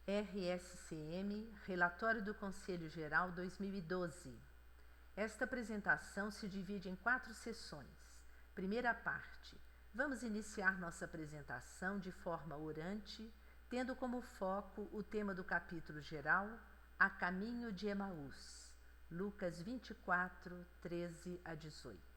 RSCM, Relatório do Conselho Geral 2012. Esta apresentação se divide em 4 sessões. Primeira parte. Vamos iniciar nossa apresentação de forma orante, tendo como foco o tema do capítulo geral, A Caminho de Emaús, Lucas 24, 13 a 18.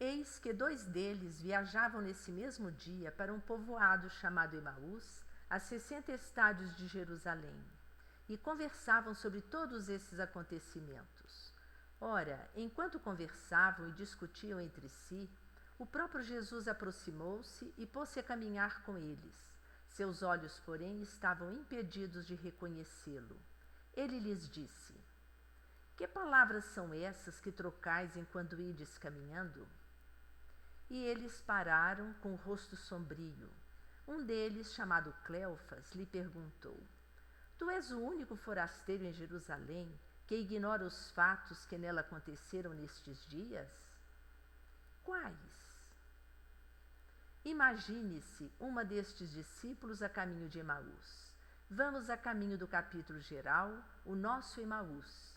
Eis que 2 deles viajavam nesse mesmo dia para um povoado chamado Emaús, a 60 estádios de Jerusalém, e conversavam sobre todos esses acontecimentos. Ora, enquanto conversavam e discutiam entre si, o próprio Jesus aproximou-se e pôs-se a caminhar com eles. Seus olhos, porém, estavam impedidos de reconhecê-lo. Ele lhes disse: Que palavras são essas que trocais enquanto ides caminhando? E eles pararam com o rosto sombrio. Um deles, chamado Cleofas, lhe perguntou: Tu és o único forasteiro em Jerusalém que ignora os fatos que nela aconteceram nestes dias? Quais? Imagine-se uma destes discípulos a caminho de Emaús. Vamos a caminho do capítulo geral, o nosso Emaús.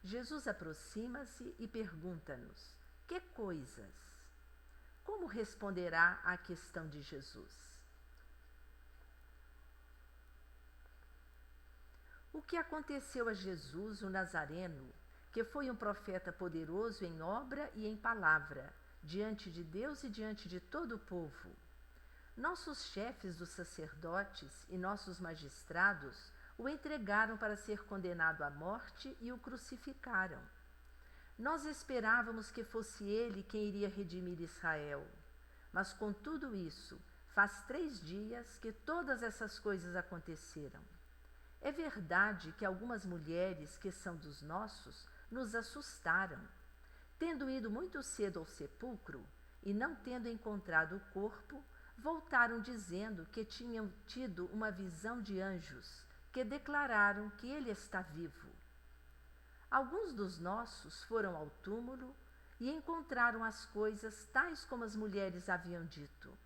Jesus aproxima-se e pergunta-nos: Que coisas? Como responderá à questão de Jesus? O que aconteceu a Jesus, o Nazareno, que foi um profeta poderoso em obra e em palavra, diante de Deus e diante de todo o povo? Nossos chefes dos sacerdotes e nossos magistrados o entregaram para ser condenado à morte e o crucificaram. Nós esperávamos que fosse ele quem iria redimir Israel. Mas com tudo isso, faz 3 dias que todas essas coisas aconteceram. É verdade que algumas mulheres que são dos nossos nos assustaram. Tendo ido muito cedo ao sepulcro e não tendo encontrado o corpo, voltaram dizendo que tinham tido uma visão de anjos, que declararam que ele está vivo. Alguns dos nossos foram ao túmulo e encontraram as coisas tais como as mulheres haviam dito,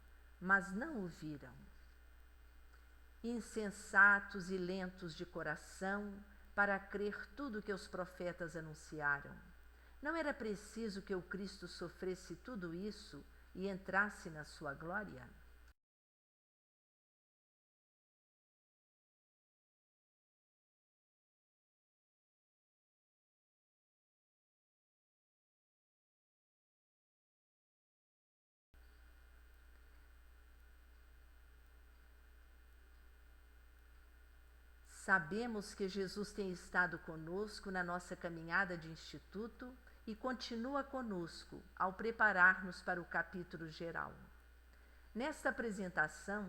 mas não o viram. Insensatos e lentos de coração para crer tudo que os profetas anunciaram. Não era preciso que o Cristo sofresse tudo isso e entrasse na sua glória? Sabemos que Jesus tem estado conosco na nossa caminhada de instituto e continua conosco ao preparar-nos para o capítulo geral. Nesta apresentação,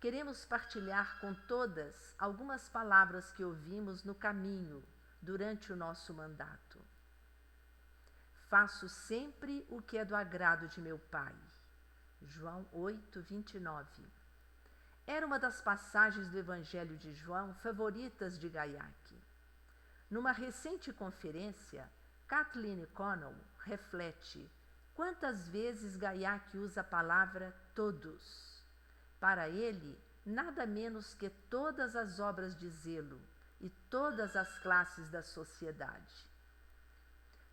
queremos partilhar com todas algumas palavras que ouvimos no caminho durante o nosso mandato. Faço sempre o que é do agrado de meu Pai. João 8, 29. Era uma das passagens do Evangelho de João favoritas de Gaiac. Numa recente conferência, Kathleen Connell reflete quantas vezes Gaiac usa a palavra todos. Para ele, nada menos que todas as obras de zelo e todas as classes da sociedade.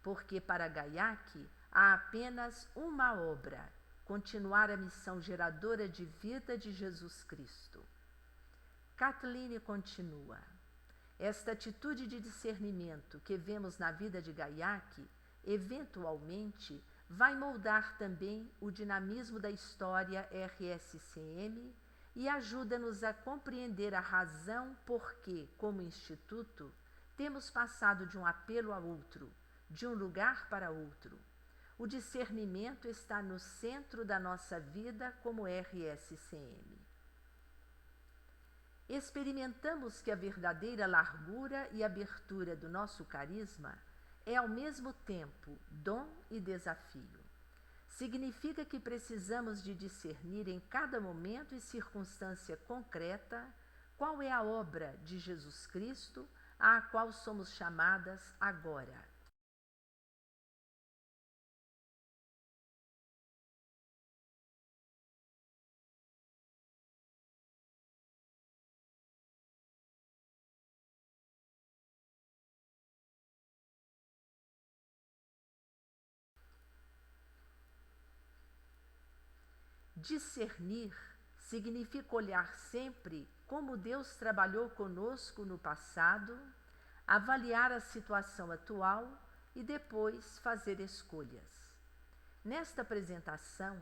Porque para Gaiac há apenas uma obra: continuar a missão geradora de vida de Jesus Cristo. Kathleen continua: esta atitude de discernimento que vemos na vida de Gaiac, eventualmente, vai moldar também o dinamismo da história RSCM e ajuda-nos a compreender a razão por que, como instituto, temos passado de um apelo a outro, de um lugar para outro. O discernimento está no centro da nossa vida como RSCM. Experimentamos que a verdadeira largura e abertura do nosso carisma é ao mesmo tempo dom e desafio. Significa que precisamos de discernir em cada momento e circunstância concreta qual é a obra de Jesus Cristo à qual somos chamadas agora. Discernir significa olhar sempre como Deus trabalhou conosco no passado, avaliar a situação atual e depois fazer escolhas. Nesta apresentação,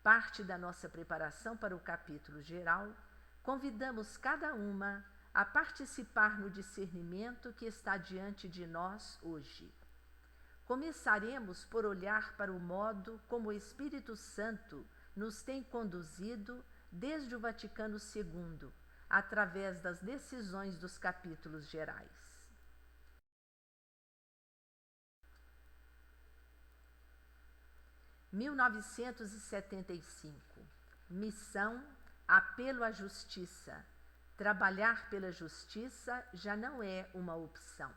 parte da nossa preparação para o capítulo geral, convidamos cada uma a participar no discernimento que está diante de nós hoje. Começaremos por olhar para o modo como o Espírito Santo nos tem conduzido desde o Vaticano II, através das decisões dos capítulos gerais. – 1975. Missão, apelo à justiça. Trabalhar pela justiça já não é uma opção.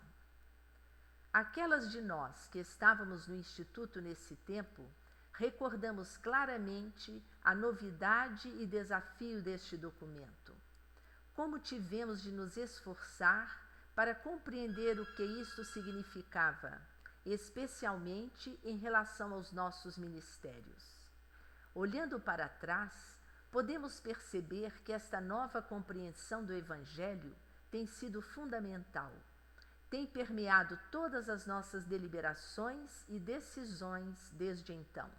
Aquelas de nós que estávamos no Instituto nesse tempo, recordamos claramente a novidade e desafio deste documento. Como tivemos de nos esforçar para compreender o que isto significava, especialmente em relação aos nossos ministérios. Olhando para trás, podemos perceber que esta nova compreensão do Evangelho tem sido fundamental. Tem permeado todas as nossas deliberações e decisões desde então. –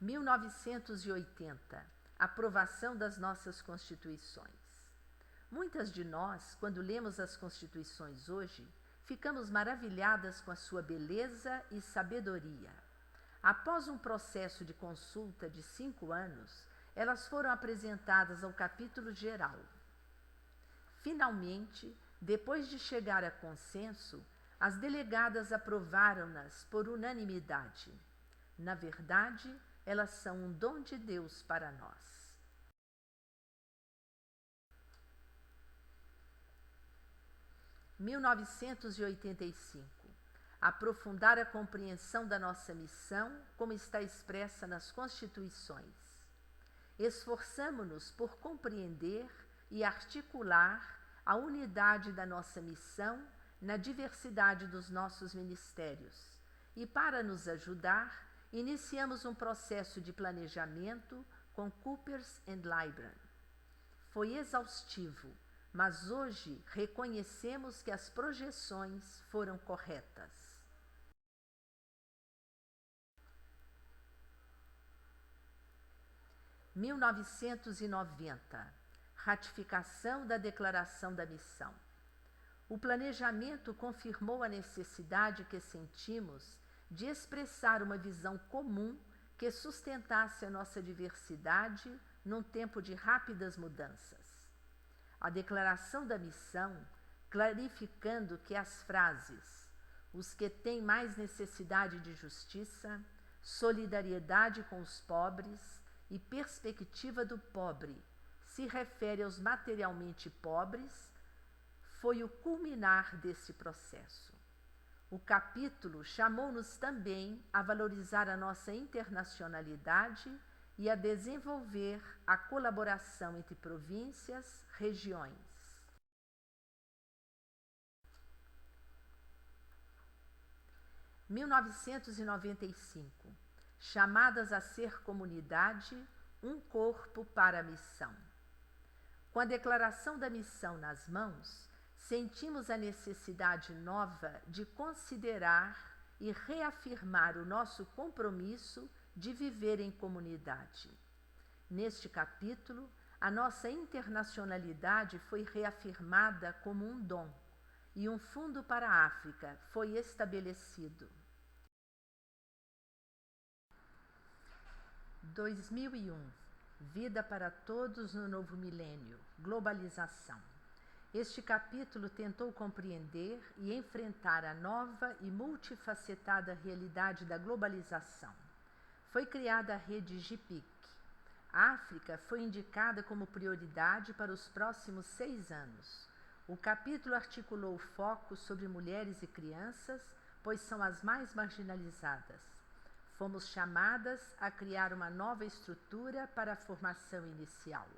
1980. Aprovação das nossas Constituições. Muitas de nós, quando lemos as Constituições hoje, ficamos maravilhadas com a sua beleza e sabedoria. Após um processo de consulta de 5 anos, elas foram apresentadas ao capítulo geral. Finalmente, depois de chegar a consenso, as delegadas aprovaram-nas por unanimidade. Na verdade, elas são um dom de Deus para nós. 1985. Aprofundar a compreensão da nossa missão, como está expressa nas Constituições. Esforçamo-nos por compreender e articular a unidade da nossa missão na diversidade dos nossos ministérios. E para nos ajudar, iniciamos um processo de planejamento com Coopers & Lybrand. Foi exaustivo, mas hoje reconhecemos que as projeções foram corretas. 1990. Ratificação da Declaração da Missão. O planejamento confirmou a necessidade que sentimos de expressar uma visão comum que sustentasse a nossa diversidade num tempo de rápidas mudanças. A Declaração da Missão, clarificando que as frases "os que têm mais necessidade de justiça", "solidariedade com os pobres" e "perspectiva do pobre" se refere aos materialmente pobres, foi o culminar desse processo. O capítulo chamou-nos também a valorizar a nossa internacionalidade e a desenvolver a colaboração entre províncias, regiões. – 1995. Chamadas a ser comunidade, um corpo para a missão. Com a declaração da missão nas mãos, sentimos a necessidade nova de considerar e reafirmar o nosso compromisso de viver em comunidade. Neste capítulo, a nossa internacionalidade foi reafirmada como um dom e um fundo para a África foi estabelecido. 2001. Vida para todos no novo milênio. Globalização. Este capítulo tentou compreender e enfrentar a nova e multifacetada realidade da globalização. Foi criada a rede GPIC. A África foi indicada como prioridade para os próximos 6 anos. O capítulo articulou o foco sobre mulheres e crianças, pois são as mais marginalizadas. Fomos chamadas a criar uma nova estrutura para a formação inicial.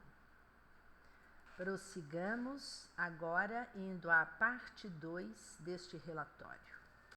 Prossigamos agora indo à parte 2 deste relatório.